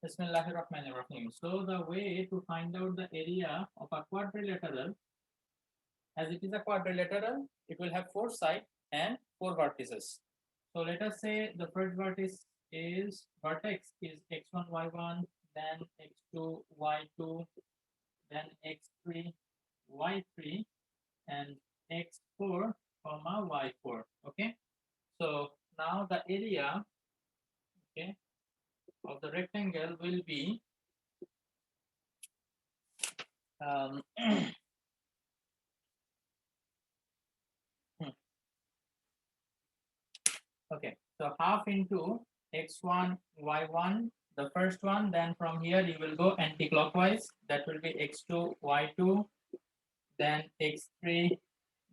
Bismillahirrahmanirrahim. So the way to find out the area of a quadrilateral, as it is a quadrilateral, it will have 4 sides and 4 vertices. So let us say the first vertex is x1 y1, then x2 y2, then x3 y3, and x4 comma y4. Okay, so now the area, okay, of the rectangle will be okay, so half into x1 y1, the first one, then from here you will go anti-clockwise, that will be x2 y2, then x3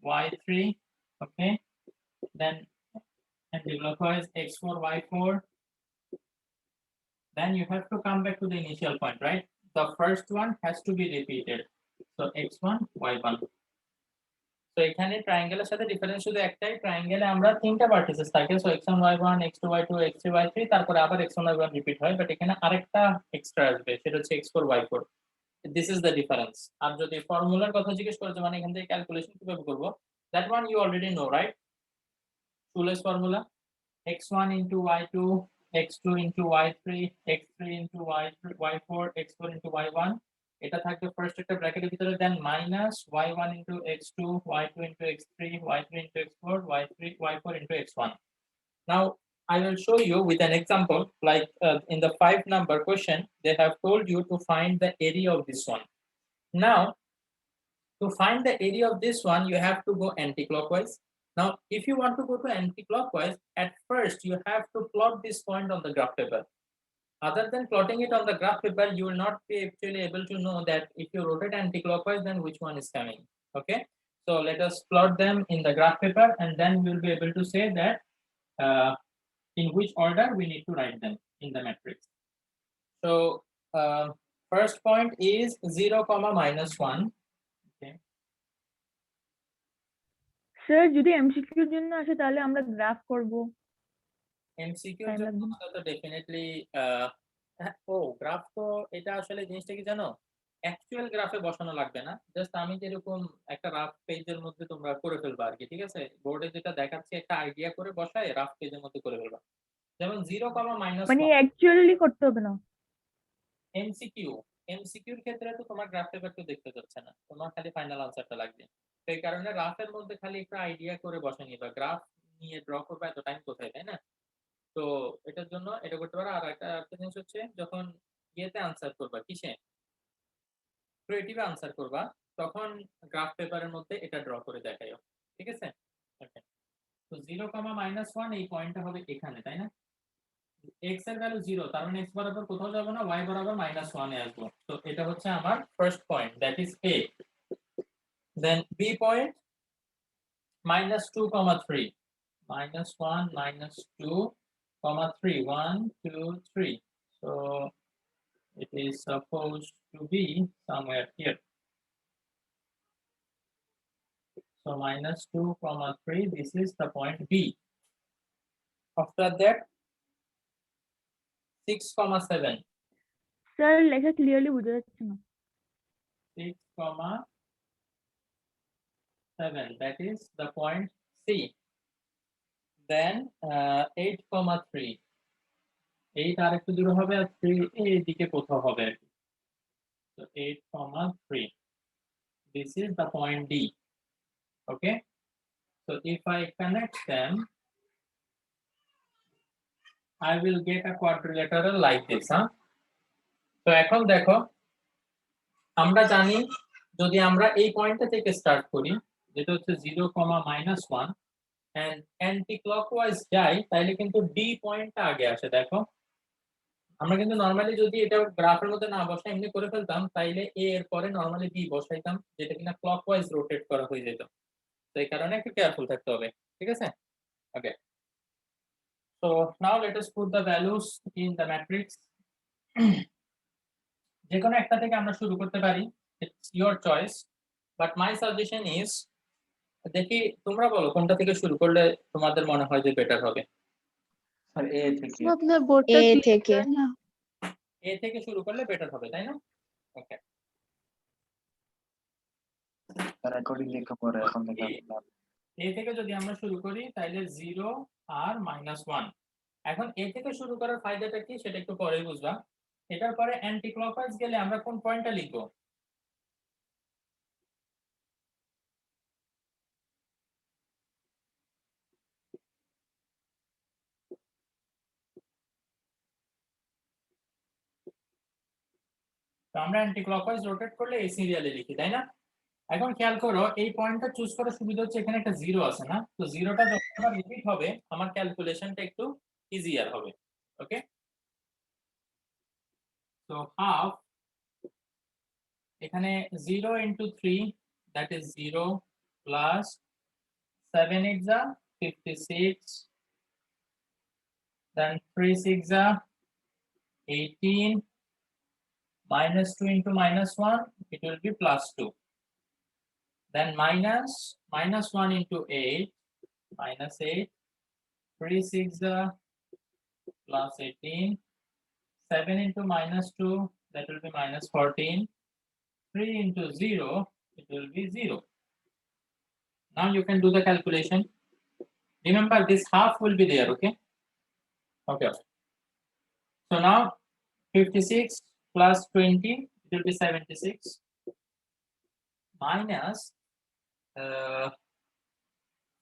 y3, okay, then anti-clockwise x4 y4, then you have to come back to the initial point, right? The first one has to be repeated, so x1 y1. তো এখানে ট্রায়াঙ্গেলের সাথে difference শুধু একটাই, ট্রায়াঙ্গেলে আমরা তিনটা vertices থাকে, so x1 y1 x2 y2 x3 y3, তারপরে আবার x1 y1 রিপিট হয়, বাট এখানে আরেকটা এক্সট্রা আসবে, সেটা হচ্ছে x4 y4. This is the difference. আর যদি ফর্মুলার কথা জিজ্ঞেস করছো, মানে এখান থেকে ক্যালকুলেশন কিভাবে করব, that one you already know, right? Schuler's formula, x1 into y2, x2 into y3, x3 into y4, x4 into y1. এটা থাকবে ফার্স্ট একটা ব্র্যাকেটের ভিতরে, than minus y1 into x2, y2 into x3, y3 into x4, y4 into x1. Now I will show you with an example, like in the 5 number question they have told you to find the area of this one. Now to find the area of this one you have to go anti-clockwise. Now if you want to go to anti-clockwise, at first you have to plot this point on the graph paper. Other than plotting it on the graph paper, you will not be actually able to know that if you rotate anti-clockwise, then which one is coming. Okay, so let us plot them in the graph paper, and then we will be able to say that in which order we need to write them in the matrix. So first point is 0, -1. Okay. Sir যদি এমসিকিউর জন্য আসে তাহলে আমরা graph করব। MCQ এর জন্য তো ডেফিনেটলি গ্রাফ তো এটা আসলে জিনিসটা কি জানো, অ্যাকচুয়াল গ্রাফে বসানো লাগবে না, জাস্ট আমি যেরকম একটা রাফ পেজের মধ্যে তোমরা করে ফেলবা আর কি, ঠিক আছে? বোর্ডে যেটা দেখাচ্ছি একটা আইডিয়া করে বসায় রাফ পেজের মধ্যে করে ফেলবা, যেমন 0, -1 মানে অ্যাকচুয়ালি করতে হবে না। এমসিকিউর ক্ষেত্রে তো তোমার গ্রাফ পেপার তো দেখতে যাচ্ছে না, তোমার খালি ফাইনাল আনসারটা লাগবে। তো এই কারণে রাফের মধ্যে খালি একটা আইডিয়া করে বসে নিবা, গ্রাফ নিয়ে ড্র করবা এত টাইম কোথায়, তাই না? তো এটার জন্য এটা করতে পারো। আর একটা জিনিস হচ্ছে যখন ইয়েতে আনসার করবা, কিসে ক্রিয়েটিভে আনসার করবা, তখন গ্রাফ পেপারের মধ্যে এটা ড্র করে দেখাইও, ঠিক আছে? ওকে, তো 0, -1 এই পয়েন্টটা হবে এখানে, তাই না? x এর ভ্যালু 0, তার মানে x বরাবর কোথাও যাব না, y বরাবর -1 এ আসবো। তো এটা হচ্ছে আমার first point, that is a. Then b point -2, -3, -1 -2, 3, 1 2 3. So it is supposed to be somewhere here. So -2, 3, this is the point B. After that 6, 7. Sir লেখা ক্লিয়ারলি বোঝা যাচ্ছে না। 6, 7, that is the point C. Then 8, 3. 8 আর একটু দূরে হবে, আর 3 এই দিকে কোথাও হবে। So 8, 3. This is the point D. Okay, so if I connect them, I will get a quadrilateral like this, huh? তো এখন দেখো, আমরা জানি যদি আমরা এই পয়েন্টটা থেকে স্টার্ট করি, যেটা হচ্ছে 0, -1, and অ্যান্টি ক্লকওয়াইজ যাই, তাহলে কিন্তু ডি পয়েন্টটা আগে আসে। দেখো আমরা কিন্তু নরমালি যদি এটা গ্রাফের মধ্যে না বসাই এমনি করে ফেলতাম, তাইলে এ এর পরে নরমালি বি বসাইতাম, যেটা কিনা ক্লকওয়াইজ রোটেট করা হয়ে যেত। তো এই কারণে একটু কেয়ারফুল থাকতে হবে, ঠিক আছে? ওকে, so now let us put the values in the matrix. যে কোনো একটা থেকে আমরা শুরু করতে পারি, it's your choice, but my suggestion is, দেখি তোমরা বলো কোনটা থেকে শুরু করলে তোমাদের মনে হয় যে বেটার হবে। স্যার এ থেকে। আপনার বোর্ডটা A থেকে। এ থেকে শুরু করলে বেটার হবে, তাই না? ওকে, রেকর্ডিং লিখে পরে এখন দেখা এ থেকে যদি আমরা শুরু করি তাহলে 0 আর -1। এখন এ থেকে শুরু করার ফায়দাটা কি সেটা একটু পরে বুঝবা। এটার পরে অ্যান্টি ক্লকওয়াইজ গেলে আমরা কোন পয়েন্টটা লিখবো? তো আমরা অ্যান্টি ক্লকওয়াইজ রোটেট করলে এই সিরিয়ালে লিখি, তাই না? এখন খেয়াল করো এই পয়েন্টটা চুজ করার সুবিধা হচ্ছে এখানে একটা 0 আছে না, তো 0টা যখন রিপিট হবে আমার ক্যালকুলেশনটা একটু ইজিয়ার হবে। ওকে, তো হাফ, এখানে 0 into 3 that is 0 plus 7 8 are 56, then 3 6 are 18, -2 into -1 it will be +2, then -1 into 8 -8, 3 6 are +18, 7 into -2 that will be -14, 3 into 0 it will be 0. Now you can do the calculation. Remember this half will be there, okay? Okay. So now 56 plus 20 it will be 76, minus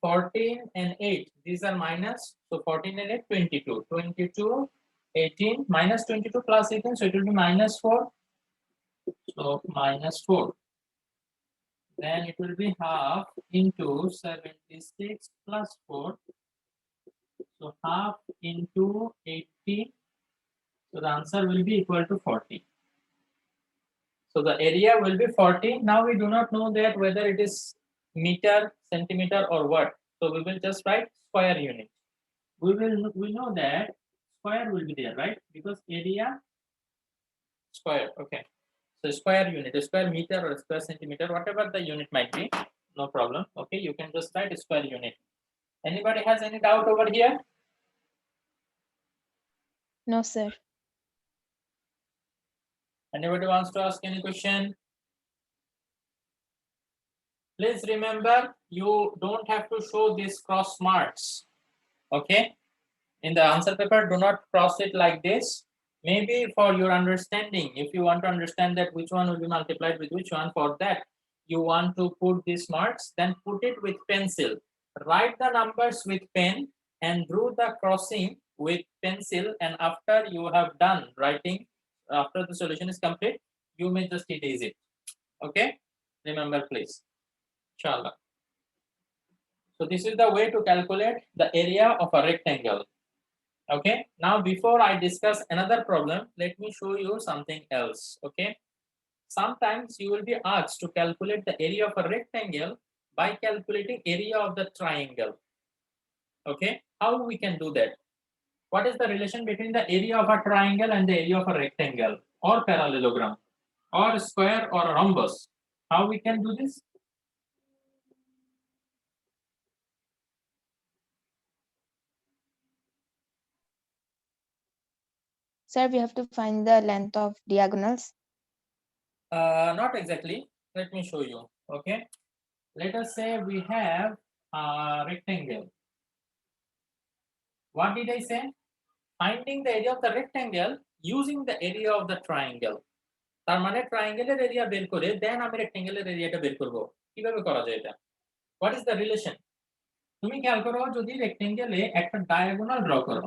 14 and 8, these are minus, so 14 and 8 22, 22 18 minus 22 plus 18, so it will be -4, so -4, then it will be half into 76 plus 4, so half into 80, so the answer will be equal to 40. So the area will be 40. Now we do not know that whether it is meter, centimeter or what. So we will just write square unit. We know that square will be there, right? Because area square. Okay. So square unit, square meter or square centimeter, whatever the unit might be, no problem. Okay, you can just write square unit. Anybody has any doubt over here? No, sir. Anybody wants to ask any question? Please remember, you don't have to show these cross marks. Okay, in the answer paper do not cross it like this. Maybe for your understanding, if you want to understand that which one will be multiplied with which one, for that you want to put these marks, then put it with pencil. Write the numbers with pen and draw the crossing with pencil, and after you have done writing, after the solution is complete, you may just erase it. Okay, remember please, inshallah. So this is the way to calculate the area of a rectangle. Okay, now before I discuss another problem, let me show you something else. Okay, sometimes you will be asked to calculate the area of a rectangle by calculating area of the triangle. Okay, how we can do that? What is the relation between the area of a triangle and the area of a rectangle or parallelogram or square or rhombus? How we can do this? Sir, we have to find the length of diagonals. Not exactly. Let me show you. Okay, let us say we have a rectangle. What did I say? Finding the area of the rectangle using the area of the triangle. তার মানে ট্রায়াঙ্গেলের area বের করে দেন আমি রেক্টেঙ্গেলের এরিয়াটা বের করব। কিভাবে করা যায় এটা? What is the relation? তুমি খেয়াল করো, যদি রেক্টেঙ্গেলে একটা ডায়াগোনাল ড্র করো,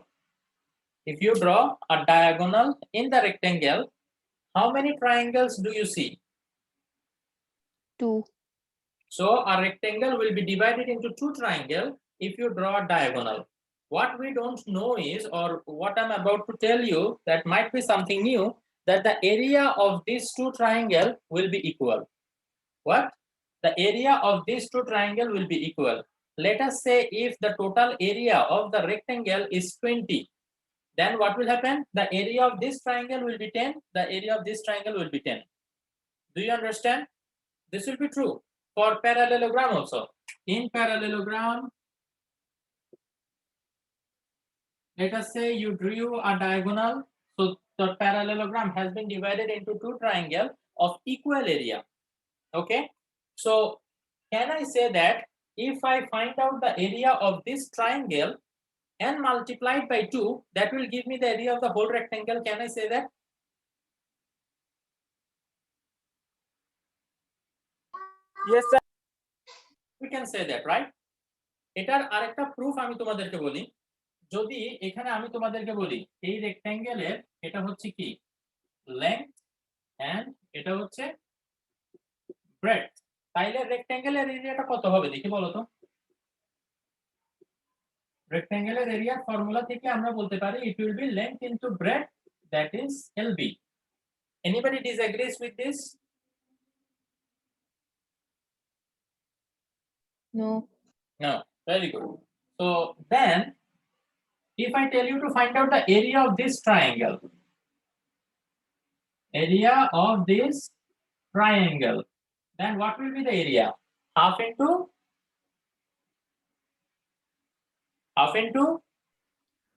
if you draw a diagonal in the rectangle, how many triangles do you see? 2. So a rectangle will be divided into 2 triangles if you draw a diagonal. What we don't know is, or what I'm about to tell you, that might be something new, that the area of these 2 triangles will be equal. What? The area of these 2 triangles will be equal. Let us say if the total area of the rectangle is 20, then what will happen? The area of this triangle will be 10, the area of this triangle will be 10. Do you understand? This will be true for parallelogram also. In parallelogram, let us say you drew a diagonal. So So parallelogram has been divided into two triangles of equal area. Okay. So can I say that if I find out the area of this triangle and multiply it by 2, that will give me the area of the whole rectangle? Can I say that? Yes, sir. We can say that, right? এটার আরেকটা proof আমি তোমাদেরকে বলি। যদি এখানে আমি তোমাদেরকে বলি এই রেক্ট্যাঙ্গেলের এটা হচ্ছে কি লেংথ এন্ড এটা হচ্ছে ব্রেডথ, তাইলে রেক্ট্যাঙ্গেলের এরিয়াটা কত হবে দেখি বলো তো। রেক্ট্যাঙ্গেলের এরিয়া ফর্মুলা থেকে আমরা বলতে পারি it will be length into breadth, that is LB. Anybody disagrees with this? No. No. Very good. So then if I tell you to find out the area of this triangle, then what will be the area? Half into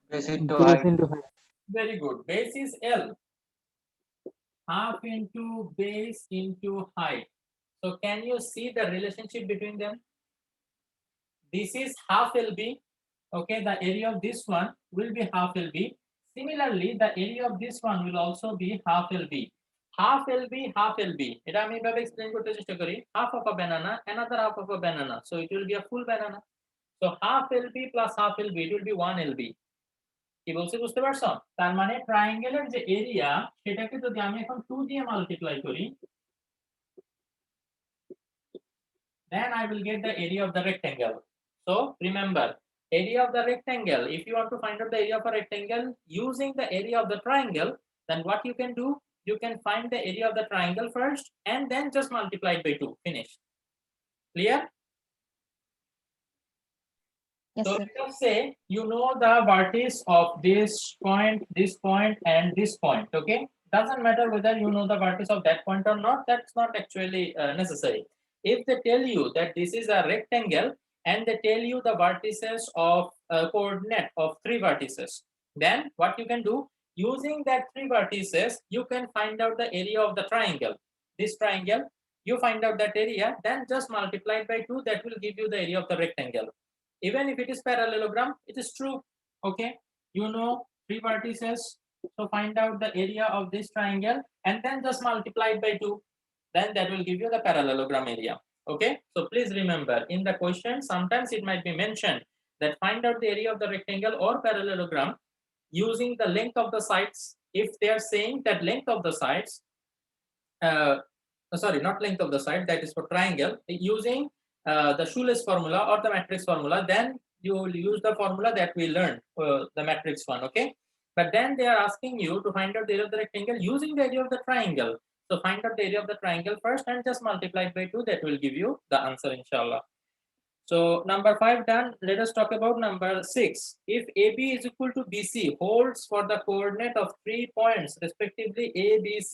base into Base height. into height. very good, base is L, half into base into height. So can you see the relationship between them? This is half LB. Okay, the area of this one will be half LB. Similarly, the area of this one will also be half LB. Half LB, half LB. এটা আমি এভাবে explain করতে চেষ্টা করি। Half of a banana, another half of a banana. So it will be a full banana. So half LB plus half LB, it will be 1 LB. কি বলছি বুঝতে পারছো? তার মানে ট্রায়াঙ্গেলের যে এরিয়া সেটাকে যদি আমি এখন 2 দিয়ে মাল্টিপ্লাই করি, then I will get the area of the rectangle. So remember, area of the rectangle, if you want to find out the area of a rectangle using the area of the triangle, then what you can do, you can find the area of the triangle first and then just multiply it by 2. Finish. Clear? Yes, So sir. let us say you know the vertex of this point, and this point. Okay, doesn't matter whether you know the vertex of that point or not, that's not actually necessary. If they tell you that this is a rectangle and they tell you the vertices of coordinate of 3 vertices, then what you can do, using that 3 vertices you can find out the area of the triangle. This triangle, you find out that area, then just multiply it by 2, that will give you the area of the rectangle. Even if it is parallelogram, it is true. Okay, you know 3 vertices, so find out the area of this triangle and then just multiply it by 2, then that will give you the parallelogram area. Okay, so please remember, in the question sometimes it might be mentioned that find out the area of the rectangle or parallelogram using the length of the sides. If they are saying that length of the sides, sorry, not length of the side, that is for triangle, using the Shoeless formula or the matrix formula, then you will use the formula that we learned, the matrix one. Okay, but then they are asking you to find out the area of the rectangle using the area of the triangle. So find out the area of the triangle first and just multiply it by 2, that will give you the answer, inshallah. So number 5 done. Let us talk about number 6. If AB is equal to BC holds for the coordinate of 3 points respectively A, B, C,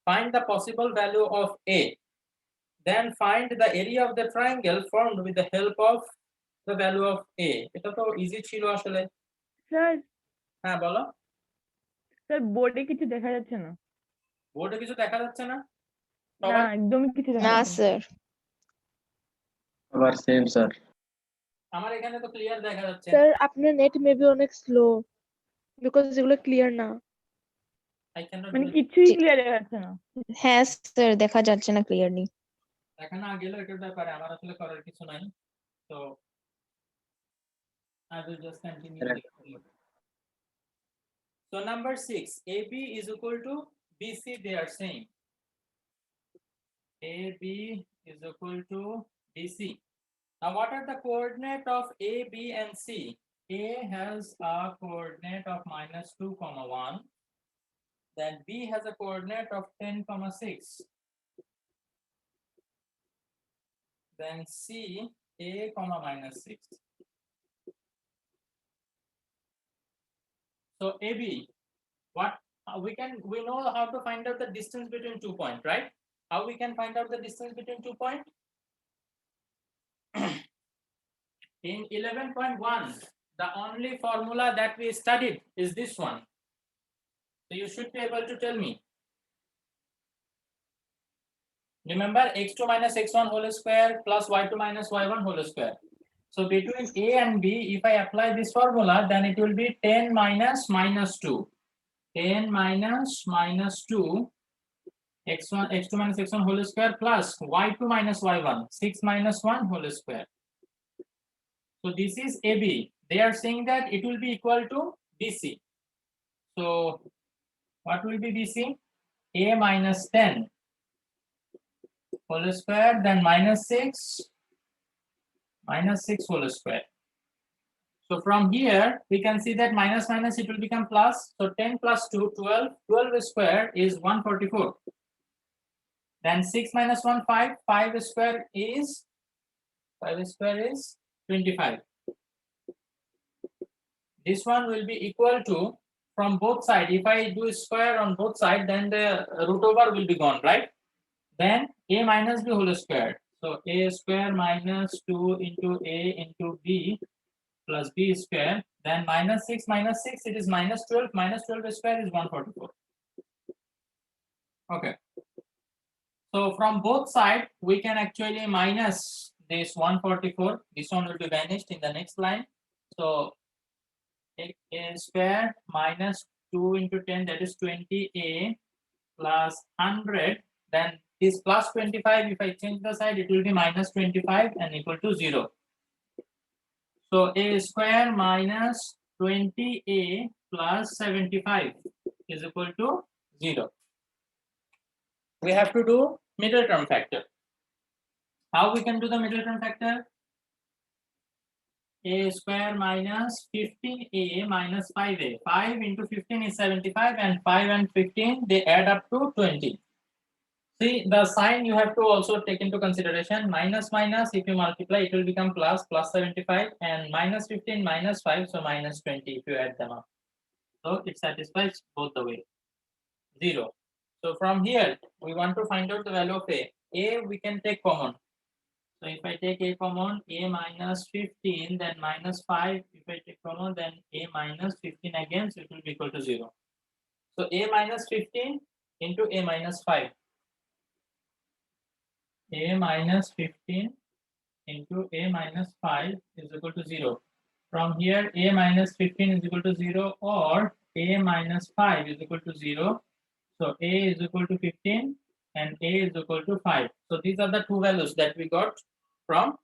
find the possible value of A. Then find the area of the triangle formed with the help of the value of A. এটা তো easy ছিল আসলে। Sir হ্যাঁ বলো। Sir বোর্ডে কিছু দেখা যাচ্ছে না। বোর্ডে কিছু দেখা যাচ্ছে না? না সবার একদমই কিছু দেখা না, যাচ্ছে না। sir. আবার সেম স্যার। আমার এখানে তো ক্লিয়ার দেখা যাচ্ছে। স্যার আপনার নেট মেবি অনেক স্লো বিকজ এগুলো ক্লিয়ার না। I cannot মানে do it. কিছুই ক্লিয়ার দেখা যাচ্ছে না। হ্যাঁ স্যার, দেখা যাচ্ছে না ক্লিয়ারলি। দেখা না গেলেও এটার ব্যাপারে আমার আসলে করার কিছু নাই। So I will just continue. So number 6, AB is equal to BC, they are saying. AB is equal to BC. Now what are the coordinate of A, B and C? A has a coordinate of -2,1. Then B has a coordinate of 10,6. Then C, A, -6. So AB, what we know how to find out the distance between 2 points, right? How we can find out the distance between 2 points? In 11.1, the only formula that we studied is this one. So you should be able to tell me. Remember x2 minus x1 whole square plus y2 minus y1 whole square. So between a and b, if I apply this formula, then it will be 10 minus minus 2. 10 minus minus 2 x1 x2 minus x1 whole square plus y2 minus y1 6 minus 1 whole square. So this is AB. They are saying that it will be equal to BC. So what will be BC? A minus 10 whole square, then minus 6 whole square. So from here we can see that minus minus it will become plus. So 10 plus 2 12. 12 square is 144. Then 6 minus 1 5. 5 square is 25. This one will be equal to, from both sides, if I do square on both sides, then the root over will be gone, right? Then a minus b whole square. So a square minus 2 into a into b plus b square. Then minus 6, it is minus 12. Minus 12 square is 144. Okay. So from both sides, we can actually minus this 144. This one will be vanished in the next line. So a square minus 2 into 10, that is 20a plus 100. Then this plus 25, if I change the side, it will be minus 25 and equal to 0. So a square minus 20a plus 75 is equal to 0. We have to do middle term factor. How we can do the middle term factor? A square minus 15a minus 5a. 5 into 15 is 75, and 5 and 15 they add up to 20. See, the sign you have to also take into consideration. Minus minus, if you multiply, it will become plus 75, and minus 15 minus 5, so minus 20 if you add them up. So it satisfies both the way. 0. So from here we want to find out the value of a. A we can take common. So if I take a common, a minus 15, then minus 5. If I take common, then a minus 15 again, so it will be equal to 0. So a minus 15 into a minus 5. A minus 15 into a minus 5 is equal to 0. From here, a minus 15 is equal to 0, or a minus 5 is equal to 0. So a is equal to 15 and a is equal to 5. So these are the two values that we got from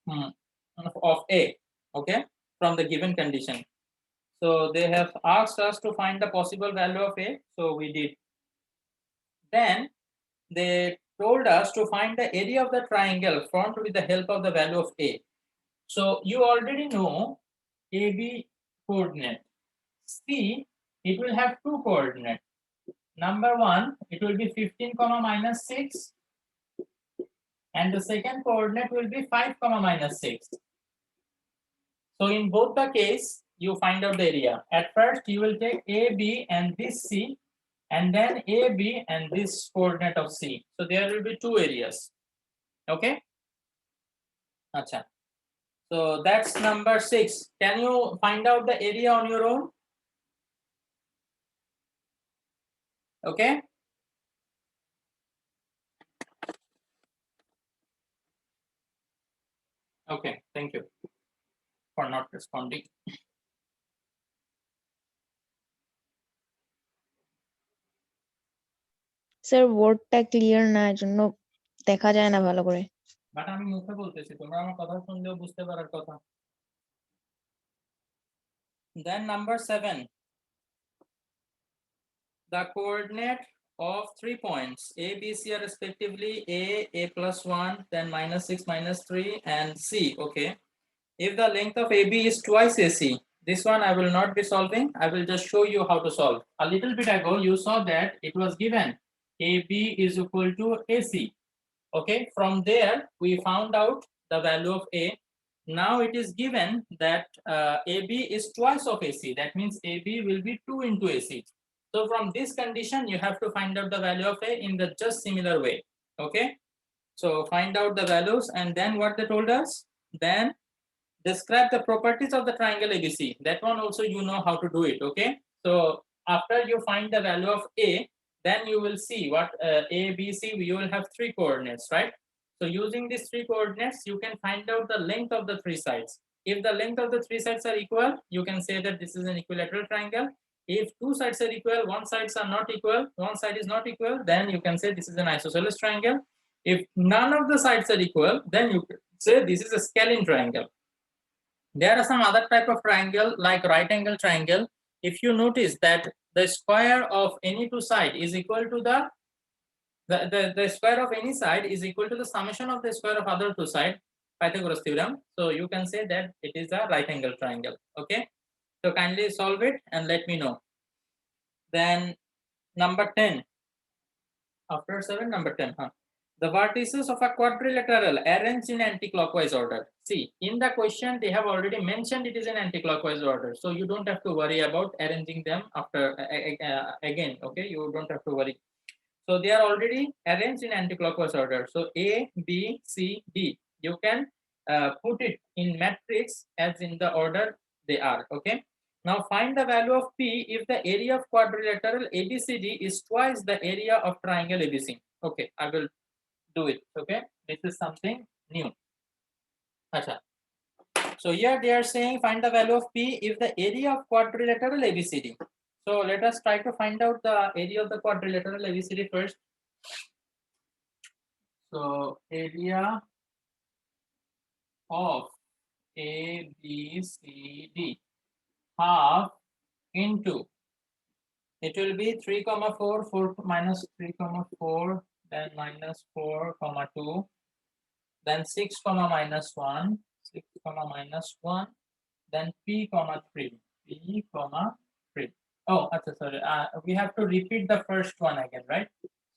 of a, okay, from the given condition. So they have asked us to find the possible value of a, so we did. Then they told us to find the area of the triangle formed with the help of the value of a. So you already know AB coordinate. C, it will have two coordinates. Number one, it will be 15 comma minus 6, and the second coordinate will be 5 comma minus 6. So in both the case, you find out the area. At first, you will take AB and this C, and then AB and this coordinate of C. So there will be two areas. Okay? Acha. So that's number 6. Can you find out the area on your own? Okay. Okay, thank you for not responding. Sir বোর্ডটা clear না এজন্য দেখা যায় না ভালো করে। But আমি মুখে বলতেছি, তোমরা আমার কথা শুনলেও বুঝতে পারার কথা। Then number 7, the coordinate of 3 points A, B, C are respectively A plus 1, then minus 6, minus 3, and C. Okay. If the length of AB is twice AC, this one I will not be solving. I will just show you how to solve. A little bit ago, you saw that it was given AB is equal to AC. Okay. From there, we found out the value of A. Now it is given that AB is twice of AC. That means AB will be 2 into AC. So from this condition, you have to find out the value of A in the just similar way. Okay. So find out the values, and then what they told us, then describe the properties of the triangle ABC. That one also you know how to do it. Okay. So after you find the value of A, then you will see what A, B, C, you will have three coordinates, right? So using these three coordinates, you can find out the length of the three sides. If the length of the three sides are equal, you can say that this is an equilateral triangle. If two sides are equal, one sides are not equal, one side is not equal, then you can say this is an isosceles triangle. If none of the sides are equal, then you can say this is a scalene triangle. There are some other type of triangle like right angle triangle. If you notice that the square of any two side is equal to the square of any side is equal to the summation of the square of other two sides, Pythagoras theorem. So you can say that it is a right angle triangle. Okay, so kindly solve it and let me know. Then number 10, after 7, number 10, the vertices of a quadrilateral arranged in anti-clockwise order. See, in the question they have already mentioned it is in anti-clockwise order, so you don't have to worry about arranging them after again. Okay, you don't have to worry. So they are already arranged in anti-clockwise order. So A, B, C, D. You can put it in matrix as in the order they are. Okay. Now find the value of P if the area of quadrilateral ABCD is twice the area of triangle ABC. Okay, I will do it. Okay, this is something new. Achha. So here they are saying find the value of P if the area of quadrilateral ABCD. So let us try to find out the area of the quadrilateral ABCD first. So area of ABCD half into, it will be 3, 4, 4 minus 3, 4, then minus 4, 2, then 6, minus 1, 6, minus 1, then P, 3, P, 3. Oh, sorry. We have to repeat the first one again, right?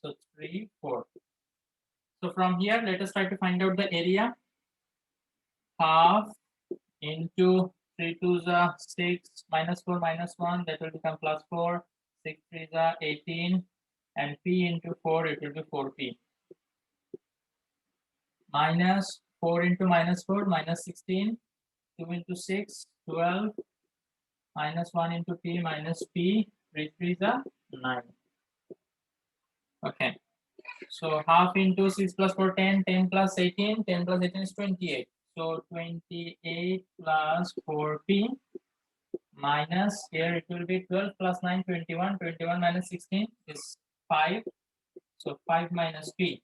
So 3, 4. So from here, let us try to find out the area. Half into 3 2s are 6, minus 4 minus 1, that will become plus 4, 6 3s are 18, and P into 4, it will be 4P. Minus 4 into minus 4, minus 16, 2 into 6, 12, minus 1 into P, minus P, 3 3s are 9. Okay. So half into 6 plus 4, 10, 10 plus 18, 10 plus 18 is 28. So 28 plus 4P minus, here it will be 12 plus 9, 21, 21 minus 16 is 5. So 5 minus P.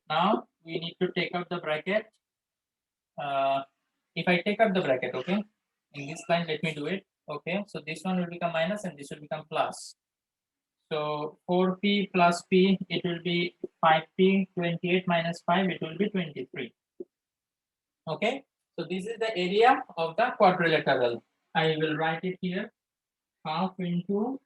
Now we need to take out the bracket. If I take out the bracket, okay, in this line, let me do it. Okay, so this one will become minus and this will become plus. So 4P plus P, it will be 5P, 28 minus 5, it will be 23. Okay, so this is the area of the quadrilateral. I will write it here, half into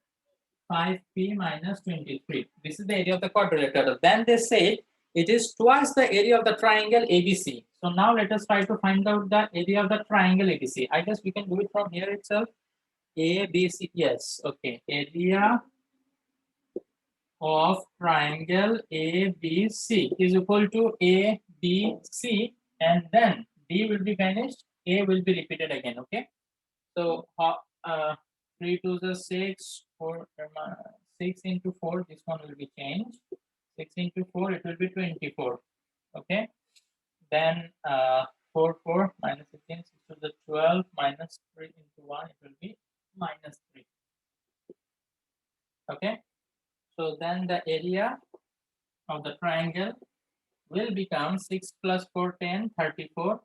5P minus 23. This is the area of the quadrilateral. Then they say it is twice the area of the triangle ABC. So now let us try to find out the area of the triangle ABC. I guess we can do it from here itself. ABC, yes, okay, area of triangle ABC is equal to ABC, and then D will be vanished, A will be repeated again. Okay, so 3 2s are 6, 4, 6 into 4, this one will be changed. 6 into 4, it will be 24. Okay, then 4 4 minus 16, 6 to the 12 minus 3 into 1, it will be minus 3. Okay, so then the area of the triangle will become 6 plus 4, 10, 34,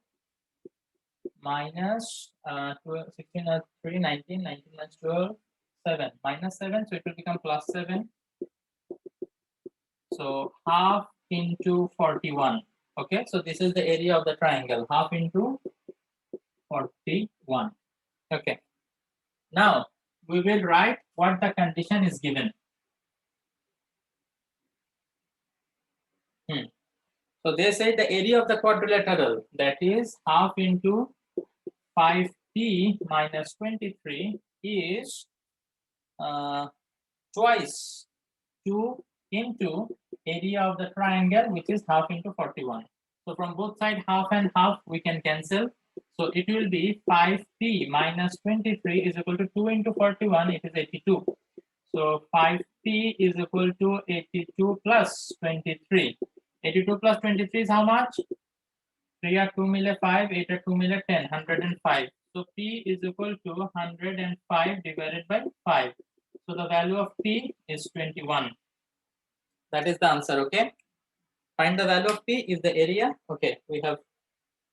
minus 12, 16, 3, 19, 19 minus 12, 7, minus 7, so it will become plus 7. So half into 41. Okay, so this is the area of the triangle, half into 41. Okay, now we will write what the condition is given. So they say the area of the quadrilateral, that is half into 5P minus 23 is twice 2 into area of the triangle, which is half into 41. So from both sides, half and half we can cancel. So it will be 5p minus 23 is equal to 2 into 41, it is 82. So 5p is equal to 82 plus 23. 82 plus 23 is how much? 3 are 2 mille 5, 8 are 2 mille 10, 105. So p is equal to 105 divided by 5. So the value of p is 21. That is the answer, okay? Find the value of p is the area. Okay, we have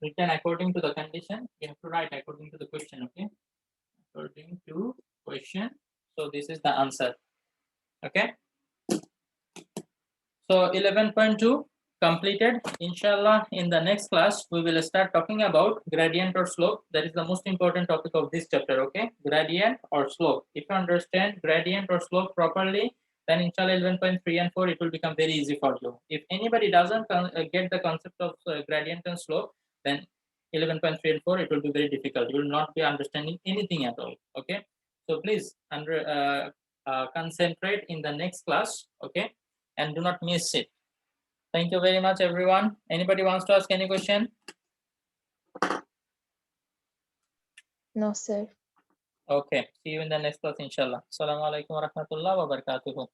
written according to the condition. You have to write according to the question, okay? According to question. So this is the answer, okay? So 11.2 completed. Inshallah, in the next class, we will start talking about gradient or slope. That is the most important topic of this chapter, okay? Gradient or slope. If you understand gradient or slope properly, then inshallah 11.3 and 4, it will become very easy for you. If anybody doesn't get the concept of gradient and slope, then 11.3 and 4, it will be very difficult. You will not be understanding anything at all, okay? So please concentrate in the next class, okay? And do not miss it. Thank you very much, everyone. Anybody wants to ask any question? No, sir. Okay. See you in the next class, inshallah. Assalamu alaikum wa rahmatullahi wa barakatuhu.